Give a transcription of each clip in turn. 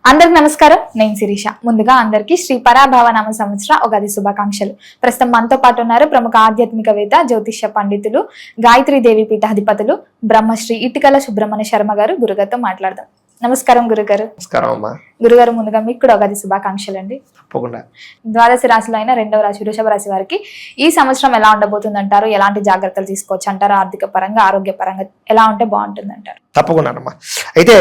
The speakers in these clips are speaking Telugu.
అందరికి నమస్కారం. నేను శిరీష. ముందుగా అందరికి శ్రీ పరాభవనామ సంవత్సర ఉగాది శుభాకాంక్షలు. ప్రస్తుతం మనతో పాటు ఉన్నారు ప్రముఖ ఆధ్యాత్మికవేత్త, జ్యోతిష్య పండితులు, గాయత్రీదేవి పీఠాధిపతులు బ్రహ్మశ్రీ ఇటికల సుబ్రహ్మణ్య శర్మ గారు. గురుగారితో మాట్లాడదాం. నమస్కారం గురుగారు. నమస్కారం అమ్మా. గురుగారు, ముందుగా మీకు కూడా ఉగాది శుభాకాంక్షలు అండి. తప్పకుండా. ద్వాదశ రాశిలో అయిన రెండవ రాశి వృషభ రాశి వారికి ఈ సంవత్సరం ఎలా ఉండబోతుంది అంటారు? ఎలాంటి జాగ్రత్తలు తీసుకోవచ్చు అంటారు? ఆర్థిక పరంగా, ఆరోగ్య పరంగా ఎలా ఉంటే బాగుంటుంది అంటారు? తప్పకుండా అమ్మా. అయితే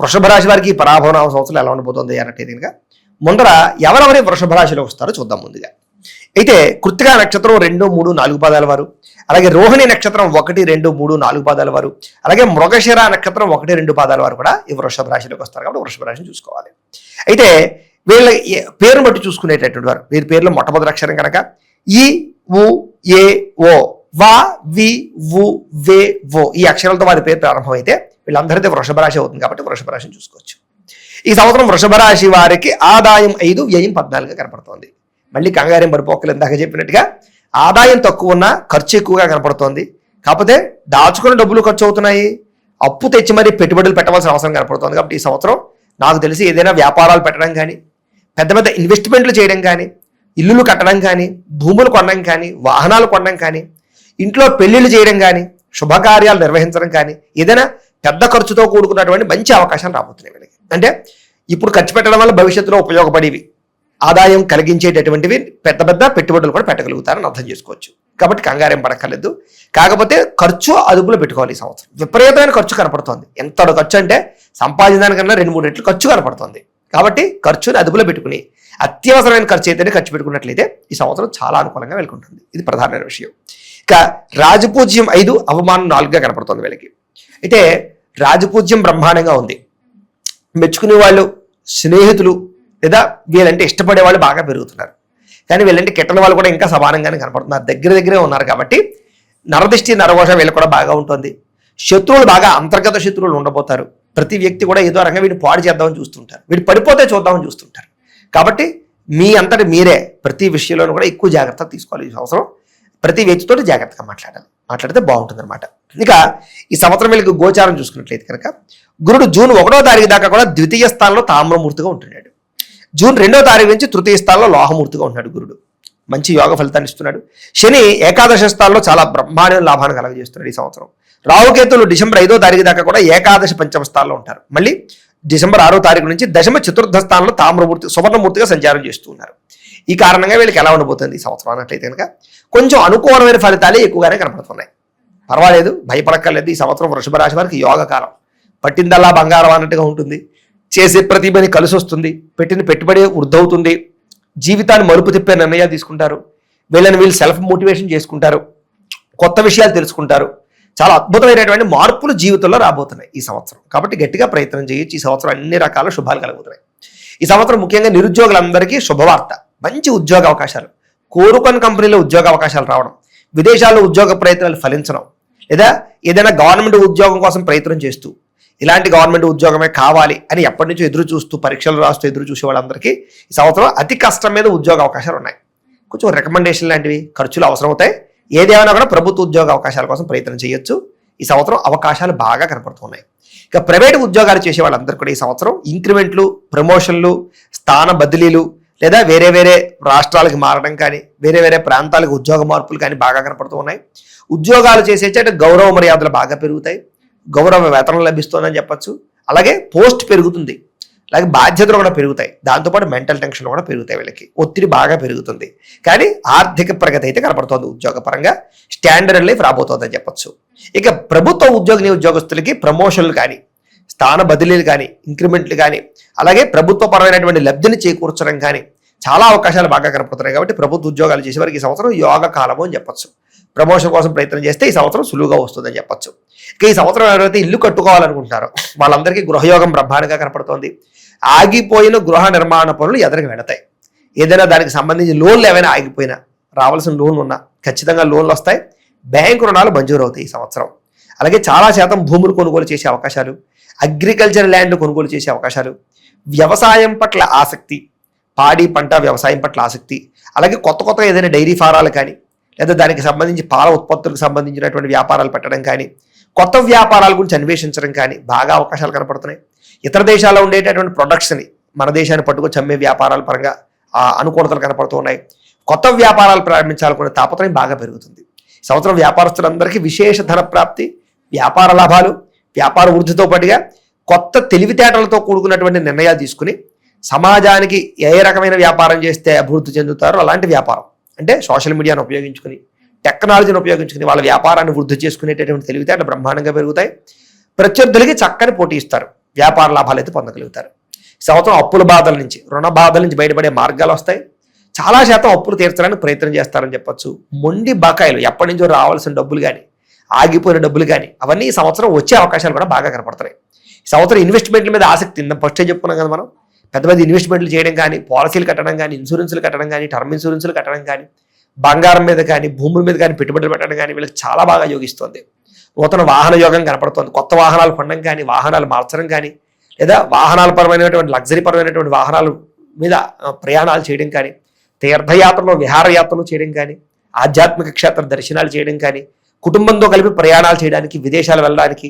వృషభ రాశి వారికి పరాభవనామ సంవత్సరం ఎలా ఉండబోతుంది అన్నట్టు కనుక ముందర ఎవరెవరి వృషభ రాశిలో వస్తారో చూద్దాం. ముందుగా అయితే కృత్తికా నక్షత్రం 2, 3, 4 పాదాల వారు, అలాగే రోహిణి నక్షత్రం 1, 2, 3, 4 పాదాల వారు, అలాగే మృగశిర నక్షత్రం 1, 2 పాదాల వారు కూడా ఈ వృషభ రాశిలోకి వస్తారు. కాబట్టి వృషభ రాశిని చూసుకోవాలి. అయితే వీళ్ళ పేరును బట్టి చూసుకునేటటువంటి వారు, వీరి పేరులో మొట్టమొదటి అక్షరం కనుక ఈ ఉ ఏ ఓ వా వి వు వే ఓ ఈ అక్షరాలతో వారి పేరు ప్రారంభమైతే వీళ్ళందరితో వృషభ రాశి అవుతుంది. కాబట్టి వృషభ రాశిని చూసుకోవచ్చు. ఈ సంవత్సరం వృషభ రాశి వారికి ఆదాయం 5, వ్యయం 14గా కనపడుతోంది. మళ్ళీ కంగారేం పడిపోకలేదు. ఇందాక చెప్పినట్టుగా ఆదాయం తక్కువ ఉన్నా ఖర్చు ఎక్కువగా కనపడుతోంది. కాకపోతే దాచుకున్న డబ్బులు ఖర్చు అవుతున్నాయి. అప్పు తెచ్చి మరీ పెట్టుబడులు పెట్టవలసిన అవసరం కనపడుతోంది. కాబట్టి ఈ సంవత్సరం నాకు తెలిసి ఏదైనా వ్యాపారాలు పెట్టడం కానీ, పెద్ద పెద్ద ఇన్వెస్ట్మెంట్లు చేయడం కానీ, ఇల్లులు కట్టడం కానీ, భూములు కొనడం కానీ, వాహనాలు కొనడం కానీ, ఇంట్లో పెళ్లిళ్ళు చేయడం కానీ, శుభకార్యాలు నిర్వహించడం కానీ, ఏదైనా పెద్ద ఖర్చుతో కూడుకున్నటువంటి మంచి అవకాశాలు రాబోతున్నాయి వీళ్ళకి. అంటే ఇప్పుడు ఖర్చు పెట్టడం వల్ల భవిష్యత్తులో ఉపయోగపడేవి, ఆదాయం కలిగించేటటువంటివి పెద్ద పెద్ద పెట్టుబడులు కూడా పెట్టగలుగుతారని అర్థం చేసుకోవచ్చు. కాబట్టి కంగారేం పడక్కర్లేదు. కాకపోతే ఖర్చు అదుపులో పెట్టుకోవాలి. ఈ సంవత్సరం విపరీతమైన ఖర్చు కనపడుతోంది. ఎంత ఖర్చు అంటే సంపాదించడానికన్నా 2-3 రెట్లు ఖర్చు కనపడుతోంది. కాబట్టి ఖర్చుని అదుపులో పెట్టుకుని అత్యవసరమైన ఖర్చు అయితేనే ఖర్చు పెట్టుకున్నట్లయితే ఈ సంవత్సరం చాలా అనుకూలంగా వెళ్ళుకుంటుంది. ఇది ప్రధానమైన విషయం. ఇక రాజపూజ్యం 5, అవమానం 4గా కనపడుతుంది వీళ్ళకి. అయితే రాజపూజ్యం బ్రహ్మాండంగా ఉంది. మెచ్చుకునే వాళ్ళు, స్నేహితులు లేదా వీళ్ళంటే ఇష్టపడే వాళ్ళు బాగా పెరుగుతున్నారు. కానీ వీళ్ళంటే కిట్టని వాళ్ళు కూడా ఇంకా సమానంగానే కనపడుతున్నారు. దగ్గరే ఉన్నారు. కాబట్టి నరదిష్టి, నరఘోష వీళ్ళు కూడా బాగా ఉంటుంది. శత్రువులు బాగా అంతర్గత శత్రువులు ఉండబోతారు. ప్రతి వ్యక్తి కూడా ఏదో రకంగా వీడిని పాడు చేద్దామని చూస్తుంటారు, వీడు పడిపోతే చూద్దామని చూస్తుంటారు. కాబట్టి మీ అంతటి మీరే ప్రతి విషయంలోనూ కూడా ఎక్కువ జాగ్రత్త తీసుకోవాలి. ఈ సంవత్సరం ప్రతి వ్యక్తితో జాగ్రత్తగా మాట్లాడితే బాగుంటుంది అనమాట. ఇక ఈ సంవత్సరం వీళ్ళకి గోచారం చూసుకున్నట్లయితే కనుక గురుడు జూన్ 1వ తారీఖు దాకా కూడా ద్వితీయ స్థానంలో తామ్రమూర్తిగా ఉంటున్నాడు. జూన్ 2వ తారీఖు నుంచి తృతీయ స్థానంలో లోహమూర్తిగా ఉంటున్నాడు గురుడు. మంచి యోగ ఫలితాన్ని ఇస్తున్నాడు. శని ఏకాదశ స్థానంలో చాలా బ్రహ్మాండమైన లాభాన్ని కలగజేస్తున్నాడు ఈ సంవత్సరం. రాహుకేతులు డిసెంబర్ 5వ తారీఖు దాకా కూడా ఏకాదశ పంచమ స్థానంలో ఉంటారు. మళ్ళీ డిసెంబర్ 6వ తారీఖు నుంచి దశమ చతుర్థ స్థానంలో తామ్రమూర్తి, సువర్ణమూర్తిగా సంచారం చేస్తూ ఉన్నారు. ఈ కారణంగా వీళ్ళకి ఎలా ఉండబోతుంది ఈ సంవత్సరం అన్నట్లయితే కనుక కొంచెం అనుకూలమైన ఫలితాలే ఎక్కువగానే కనపడుతున్నాయి. పర్వాలేదు, భయపడక్కర్లేదు. ఈ సంవత్సరం వృషభ రాశి వారికి యోగ కాలం. పట్టిందల్లా బంగారం అన్నట్టుగా ఉంటుంది. చేసే ప్రతిభని కలిసి వస్తుంది. పెట్టిన పెట్టుబడి వృద్ధవుతుంది. జీవితాన్ని మలుపు తిప్పే నిర్ణయాలు తీసుకుంటారు. వీళ్ళు సెల్ఫ్ మోటివేషన్ చేసుకుంటారు. కొత్త విషయాలు తెలుసుకుంటారు. చాలా అద్భుతమైనటువంటి మార్పులు జీవితంలో రాబోతున్నాయి ఈ సంవత్సరం. కాబట్టి గట్టిగా ప్రయత్నం చేయొచ్చు. ఈ సంవత్సరం అన్ని రకాల శుభాలు కలుగుతున్నాయి. ఈ సంవత్సరం ముఖ్యంగా నిరుద్యోగులందరికీ శుభవార్త. మంచి ఉద్యోగ అవకాశాలు, కోరుకొని కంపెనీలో ఉద్యోగ అవకాశాలు రావడం, విదేశాల్లో ఉద్యోగ ప్రయత్నాలు ఫలించడం, లేదా ఏదైనా గవర్నమెంట్ ఉద్యోగం కోసం ప్రయత్నం చేస్తూ ఇలాంటి గవర్నమెంట్ ఉద్యోగమే కావాలి అని ఎప్పటి నుంచో ఎదురు చూస్తూ, పరీక్షలు రాస్తూ ఎదురు చూసే వాళ్ళందరికీ ఈ సంవత్సరం అతి కష్టం మీద ఉద్యోగ అవకాశాలు ఉన్నాయి. కొంచెం రికమెండేషన్ లాంటివి, ఖర్చులు అవసరం అవుతాయి. ఏదేమైనా కూడా ప్రభుత్వ ఉద్యోగ అవకాశాల కోసం ప్రయత్నం చేయొచ్చు. ఈ సంవత్సరం అవకాశాలు బాగా కనపడుతున్నాయి. ఇక ప్రైవేటు ఉద్యోగాలు చేసే వాళ్ళందరూ కూడా ఈ సంవత్సరం ఇంక్రిమెంట్లు, ప్రమోషన్లు, స్థాన బదిలీలు, లేదా వేరే వేరే రాష్ట్రాలకు మారడం కానీ, వేరే వేరే ప్రాంతాలకు ఉద్యోగ మార్పులు కానీ బాగా కనపడుతూ ఉన్నాయి. ఉద్యోగాలు చేసేట గౌరవ మర్యాదలు బాగా పెరుగుతాయి. గౌరవ వేతనం లభిస్తుందని చెప్పచ్చు. అలాగే పోస్ట్ పెరుగుతుంది. అలాగే బాధ్యతలు కూడా పెరుగుతాయి. దాంతోపాటు మెంటల్ టెన్షన్ కూడా పెరుగుతాయి. వీళ్ళకి ఒత్తిడి బాగా పెరుగుతుంది. కానీ ఆర్థిక ప్రగతి అయితే కనపడుతుంది. ఉద్యోగపరంగా స్టాండర్డ్ లైఫ్ రాబోతుందని చెప్పచ్చు. ఇక ప్రభుత్వ ఉద్యోగస్తులకి ప్రమోషన్లు కానీ, స్థాన బదిలీలు కానీ, ఇంక్రిమెంట్లు కానీ, అలాగే ప్రభుత్వపరమైనటువంటి లబ్ధిని చేకూర్చడం కానీ చాలా అవకాశాలు బాగా కనపడుతున్నాయి. కాబట్టి ప్రభుత్వ ఉద్యోగాలు చేసేవారికి ఈ సంవత్సరం యోగ కాలము అని చెప్పచ్చు. ప్రమోషన్ కోసం ప్రయత్నం చేస్తే ఈ సంవత్సరం సులువుగా వస్తుందని చెప్పచ్చు. ఇక ఈ సంవత్సరం ఎవరైతే ఇల్లు కట్టుకోవాలనుకుంటారో వాళ్ళందరికీ గృహయోగం బ్రహ్మాండంగా కనపడుతోంది. ఆగిపోయిన గృహ నిర్మాణ పనులు ఎదురుగా వెళతాయి. ఏదైనా దానికి సంబంధించి లోన్లు ఏమైనా ఆగిపోయినా, రావాల్సిన లోన్లు ఉన్నా ఖచ్చితంగా లోన్లు వస్తాయి. బ్యాంకు రుణాలు మంజూరు అవుతాయి ఈ సంవత్సరం. అలాగే చాలా శాతం భూములు కొనుగోలు చేసే అవకాశాలు, అగ్రికల్చర్ ల్యాండ్ కొనుగోలు చేసే అవకాశాలు, వ్యవసాయం పట్ల ఆసక్తి, పాడి పంట వ్యవసాయం పట్ల ఆసక్తి, అలాగే కొత్త ఏదైనా డైరీ ఫారాలు కానీ, లేదా దానికి సంబంధించి పాల ఉత్పత్తులకు సంబంధించినటువంటి వ్యాపారాలు పెట్టడం కానీ, కొత్త వ్యాపారాల గురించి అన్వేషించడం కానీ బాగా అవకాశాలు కనపడుతున్నాయి. ఇతర దేశాల్లో ఉండేటటువంటి ప్రొడక్ట్స్ని మన దేశాన్ని పట్టుకొని చమ్మే వ్యాపారాల పరంగా అనుకూలతలు కనపడుతూ ఉన్నాయి. కొత్త వ్యాపారాలు ప్రారంభించాలనుకునే తాపత్రయం బాగా పెరుగుతుంది. ఈ సంవత్సరం వ్యాపారస్తులందరికీ విశేష ధన ప్రాప్తి, వ్యాపార లాభాలు, వ్యాపార వృద్ధితో పాటుగా కొత్త తెలివితేటలతో కూడుకున్నటువంటి నిర్ణయాలు తీసుకుని సమాజానికి ఏ రకమైన వ్యాపారం చేస్తే అభివృద్ధి చెందుతారో అలాంటి వ్యాపారం, అంటే సోషల్ మీడియాను ఉపయోగించుకుని, టెక్నాలజీని ఉపయోగించుకుని వాళ్ళ వ్యాపారాన్ని వృద్ధి చేసుకునేటటువంటి తెలివితేటలు బ్రహ్మాండంగా పెరుగుతాయి. ప్రత్యర్థులకి చక్కని పోటీ ఇస్తారు, వ్యాపార లాభాలు అయితే పొందగలుగుతారు. ఈ సంవత్సరం అప్పుల బాధల నుంచి, రుణ బాధల నుంచి బయటపడే మార్గాలు వస్తాయి. చాలా శాతం అప్పులు తీర్చడానికి ప్రయత్నం చేస్తారని చెప్పొచ్చు. మొండి బకాయిలు, ఎప్పటి నుంచో రావాల్సిన డబ్బులు కానీ, ఆగిపోయిన డబ్బులు కానీ, అవన్నీ ఈ సంవత్సరం వచ్చే అవకాశాలు కూడా బాగా కనపడుతున్నాయి. ఈ సంవత్సరం ఇన్వెస్ట్మెంట్ల మీద ఆసక్తి, ఫస్టే చెప్పుకున్నాం కదా మనం, పెద్ద పెద్ద ఇన్వెస్ట్మెంట్లు చేయడం కానీ, పాలసీలు కట్టడం కానీ, ఇన్సూరెన్స్లు కట్టడం కానీ, టర్మ్ ఇన్సూరెన్స్లు కట్టడం కానీ, బంగారం మీద కానీ, భూముల మీద కానీ పెట్టుబడులు పెట్టడం కానీ వీళ్ళకి చాలా బాగా యోగిస్తుంది. నూతన వాహన యోగం కనపడుతుంది. కొత్త వాహనాలు కొనడం కానీ, వాహనాలు మార్చడం కానీ, లేదా వాహనాల పరమైనటువంటి లగ్జరీ పరమైనటువంటి వాహనాల మీద ప్రయాణాలు చేయడం కానీ, తీర్థయాత్రలు విహారయాత్రలు చేయడం కానీ, ఆధ్యాత్మిక క్షేత్ర దర్శనాలు చేయడం కానీ, కుటుంబంతో కలిపి ప్రయాణాలు చేయడానికి, విదేశాలు వెళ్ళడానికి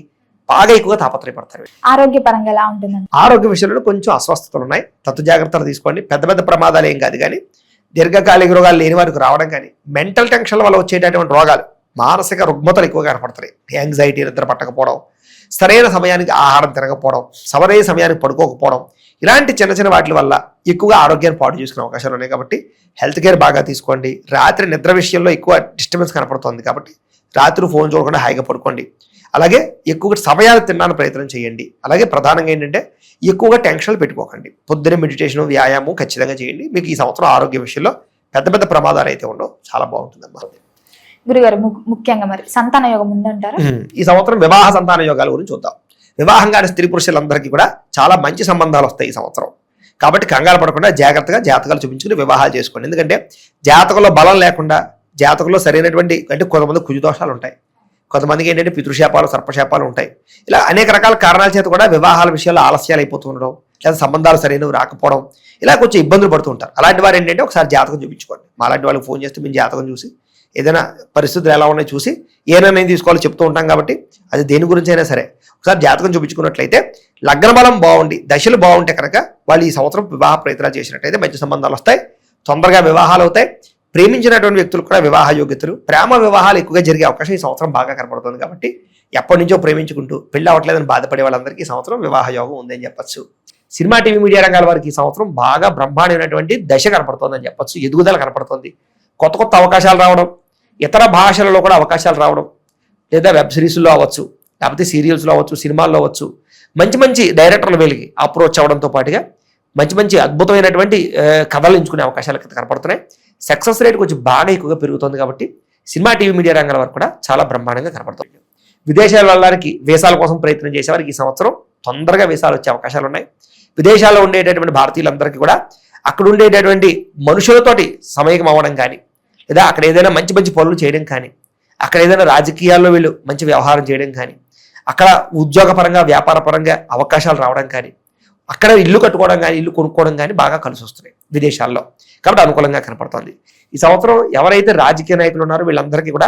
బాగా ఎక్కువగా తాపత్రయపడతారు. ఆరోగ్యపరంగా ఎలా ఉంటుందండి? ఆరోగ్య విషయంలో కొంచెం అస్వస్థతలు ఉన్నాయి, తత్తు జాగ్రత్తలు తీసుకోండి. పెద్ద పెద్ద ప్రమాదాలు ఏం కాదు, కానీ దీర్ఘకాలిక రోగాలు లేని వారికి రావడం కానీ, మెంటల్ టెన్షన్ల వల్ల వచ్చేటటువంటి రోగాలు, మానసిక రుగ్మతలు ఎక్కువగా కనపడతాయి. యాంగ్జైటీ, నిద్ర పట్టకపోవడం, సరైన సమయానికి ఆహారం తినకపోవడం, సరైన సమయానికి పడుకోకపోవడం, ఇలాంటి చిన్న చిన్న వాటి వల్ల ఎక్కువగా ఆరోగ్యాన్ని పాడు చేసుకునే అవకాశాలు ఉన్నాయి. కాబట్టి హెల్త్ కేర్ బాగా తీసుకోండి. రాత్రి నిద్ర విషయంలో ఎక్కువ డిస్టర్బెన్స్ కనపడుతుంది, కాబట్టి రాత్రి ఫోన్ చూడకుండా హాయిగా పడుకోండి. అలాగే ఎక్కువగా సమయాలు తినడానికి ప్రయత్నం చేయండి. అలాగే ప్రధానంగా ఏంటంటే ఎక్కువగా టెన్షన్లు పెట్టుకోకండి. పొద్దున్నే మెడిటేషన్, వ్యాయామం ఖచ్చితంగా చేయండి. మీకు ఈ సంవత్సరం ఆరోగ్య విషయంలో పెద్ద పెద్ద ప్రమాదాలు అయితే ఉండవు, చాలా బాగుంటుందమ్మా. గురుగారు, ముఖ్యంగా మరి సంతాన యోగం ఉందంటారా? ఈ సంవత్సరం వివాహ సంతాన యోగాల గురించి చూద్దాం. వివాహం కాని స్త్రీ పురుషులందరికీ కూడా చాలా మంచి సంబంధాలు వస్తాయి ఈ సంవత్సరం. కాబట్టి కంగారు పడకుండా జాగ్రత్తగా జాతకాలు చూపించుకుని వివాహాలు చేసుకోండి. ఎందుకంటే జాతకంలో బలం లేకుండా, జాతకంలో సరైనటువంటి, అంటే కొంతమంది కుజుదోషాలు ఉంటాయి, కొంతమందికి ఏంటంటే పితృశాపాలు, సర్పశాపాలు ఉంటాయి. ఇలా అనేక రకాల కారణాల చేత కూడా వివాహాల విషయాల్లో ఆలస్యాలు అయిపోతూ ఉండడం, లేదా సంబంధాలు సరైనవి రాకపోవడం, ఇలా కొంచెం ఇబ్బందులు పడుతూ ఉంటారు. అలాంటి వారు ఏంటంటే ఒకసారి జాతకం చూపించుకోండి. మాలాంటి వాళ్ళకి ఫోన్ చేస్తే మేము జాతకం చూసి ఏదైనా పరిస్థితులు ఎలా ఉన్నాయో చూసి ఏ నిర్ణయం తీసుకోవాలో చెప్తూ ఉంటాం. కాబట్టి అది దేని గురించి అయినా సరే ఒకసారి జాతకం చూపించుకున్నట్లయితే, లగ్న బలం బాగుండి దశలు బాగుంటే కనుక వాళ్ళు ఈ సంవత్సరం వివాహ ప్రయత్నాలు చేసినట్లయితే మంచి సంబంధాలు వస్తాయి, తొందరగా వివాహాలు అవుతాయి. ప్రేమించినటువంటి వ్యక్తులు కూడా వివాహ యోగ్యతలు, ప్రేమ వివాహాలు ఎక్కువగా జరిగే అవకాశం ఈ సంవత్సరం బాగా కనపడుతుంది. కాబట్టి ఎప్పటి నుంచో ప్రేమించుకుంటూ పెళ్లి అవ్వట్లేదని బాధపడే వాళ్ళందరికీ ఈ సంవత్సరం వివాహ యోగం ఉందని చెప్పొచ్చు. సినిమా, టీవీ, మీడియా రంగాల వారికి ఈ సంవత్సరం బాగా బ్రహ్మాండమైనటువంటి దశ కనపడుతుందని చెప్పొచ్చు. ఎదుగుదల కనపడుతుంది, కొత్త కొత్త అవకాశాలు రావడం, ఇతర భాషలలో కూడా అవకాశాలు రావడం, లేదా వెబ్ సిరీస్లో అవ్వచ్చు, లేకపోతే సీరియల్స్లో అవ్వచ్చు, సినిమాల్లో అవ్వచ్చు, మంచి మంచి డైరెక్టర్లు వీళ్ళకి అప్రోచ్ అవ్వడంతో పాటుగా మంచి మంచి అద్భుతమైనటువంటి కథలు ఎంచుకునే అవకాశాలు కనపడుతున్నాయి. సక్సెస్ రేట్ కొంచెం బాగా ఎక్కువగా పెరుగుతుంది. కాబట్టి సినిమా, టీవీ, మీడియా రంగాల వరకు కూడా చాలా బ్రహ్మాండంగా కనపడుతుంది. విదేశాల వెళ్ళడానికి వీసాల కోసం ప్రయత్నం చేసేవారికి ఈ సంవత్సరం తొందరగా వీసాలు వచ్చే అవకాశాలు ఉన్నాయి. విదేశాల్లో ఉండేటటువంటి భారతీయులందరికీ కూడా అక్కడ ఉండేటటువంటి మనుషులతోటి సమైక్యం అవ్వడం కానీ, లేదా అక్కడ ఏదైనా మంచి మంచి పనులు చేయడం కానీ, అక్కడ ఏదైనా రాజకీయాల్లో వీళ్ళు మంచి వ్యవహారం చేయడం కానీ, అక్కడ ఉద్యోగపరంగా, వ్యాపార పరంగా అవకాశాలు రావడం కానీ, అక్కడ ఇల్లు కట్టుకోవడం కానీ, ఇల్లు కొనుక్కోవడం కానీ బాగా కలిసి వస్తున్నాయి విదేశాల్లో. కాబట్టి అనుకూలంగా కనపడుతుంది. ఈ సంవత్సరం ఎవరైతే రాజకీయ నాయకులు ఉన్నారో వీళ్ళందరికీ కూడా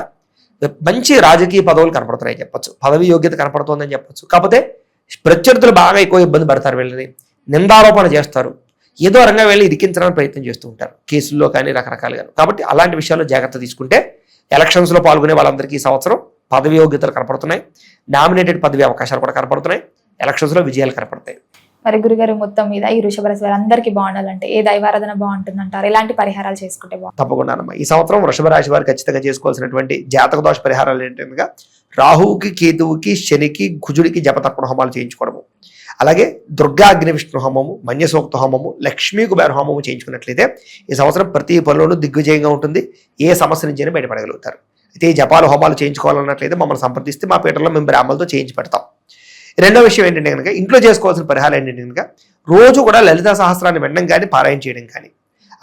మంచి రాజకీయ పదవులు కనపడుతున్నాయి చెప్పొచ్చు, పదవి యోగ్యత కనపడుతుందని చెప్పొచ్చు. కాకపోతే ప్రత్యర్థులు బాగా ఎక్కువ ఇబ్బంది పడతారు, వీళ్ళని నిందారోపణ చేస్తారు, ఏదో రంగా వెళ్ళి ఇరికించడానికి ప్రయత్నం చేస్తూ ఉంటారు, కేసుల్లో కానీ రకరకాలుగా. కాబట్టి అలాంటి విషయాల్లో జాగ్రత్త తీసుకుంటే ఎలక్షన్స్లో పాల్గొనే వాళ్ళందరికీ ఈ సంవత్సరం పదవి యోగ్యతలు కనపడుతున్నాయి, నామినేటెడ్ పదవి అవకాశాలు కూడా కనపడుతున్నాయి, ఎలక్షన్స్లో విజయాలు కనపడతాయి. మరి గురుగారు, మొత్తం మీద ఈ వృషభ రాశి వారందరికీ బాగుండాలంటే ఏ దైవారాధన బాగుంటుందంటారు? ఎలాంటి పరిహారాలు చేసుకుంటే బాగుంటుంది? తప్పకుండానమ్మా. ఈ సంవత్సరం వృషభ రాశి వారు ఖచ్చితంగా చేసుకోవాల్సినటువంటి జాతక దోష పరిహారాలు ఏంటనగా, రాహువుకి, కేతువుకి, శనికి, కుజుడికి జపతర్పణ హోమాలు చేయించుకోవడము, అలాగే దుర్గా అగ్ని విష్ణు హోమము, మన్యసూక్త హోమము, లక్ష్మీ కుబేర హోమము చేయించుకున్నట్లయితే ఈ సంవత్సరం ప్రతి పనిలోనూ దిగ్విజయంగా ఉంటుంది, ఏ సమస్య నుంచి బయటపడగలుగుతారు. అయితే ఈ జపాలు హోమాలు చేయించుకోవాలన్నట్లయితే మమ్మల్ని సంప్రదిస్తే మా పీఠంలో మేము బ్రాహ్మణులతో చేయించి పెడతాం. రెండో విషయం ఏంటంటే కనుక, ఇంట్లో చేసుకోవాల్సిన పరిహారాలు ఏంటంటే కనుక, రోజు కూడా లలితా సహస్రాన్ని వినడం కానీ, పారాయణ చేయడం కానీ,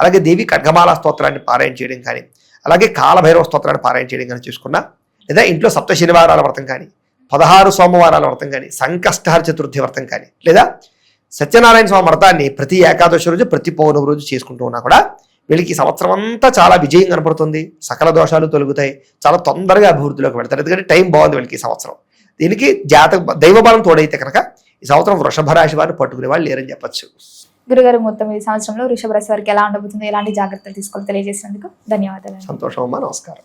అలాగే దేవి ఖడ్గమాల స్తోత్రాన్ని పారాయణ చేయడం కానీ, అలాగే కాలభైరవ స్తోత్రాన్ని పారాయణ చేయడం కానీ చేసుకున్నా, లేదా ఇంట్లో సప్త శనివారాల వ్రతం కానీ, 16 సోమవారాల వ్రతం కానీ, సంకష్టహర చతుర్థి వ్రతం కానీ, లేదా సత్యనారాయణ స్వామి వ్రతాన్ని ప్రతి ఏకాదశి రోజు, ప్రతి పౌర్ణమి రోజు చేసుకుంటూ ఉన్నా కూడా వీళ్ళకి సంవత్సరం అంతా చాలా విజయం కనపడుతుంది, సకల దోషాలు తొలగుతాయి, చాలా తొందరగా అభివృద్ధిలోకి వెళ్తారు. ఎందుకంటే టైం బాగుంది వీళ్ళకి ఈ సంవత్సరం. దీనికి దైవబలం తోడైతే కనుక ఈ సంవత్సరం వృషభ రాశి వారిని పట్టుకునే వాళ్ళు లేరని చెప్పచ్చు. గురుగారు మొత్తం ఈ సంవత్సరంలో వృషభ రాశి వారికి ఎలా ఉండబోతుందో, ఎలాంటి జాగ్రత్తలు తీసుకోవాలో తెలియజేసినందుకు ధన్యవాదాలు. సంతోషం అమ్మా, నమస్కారం.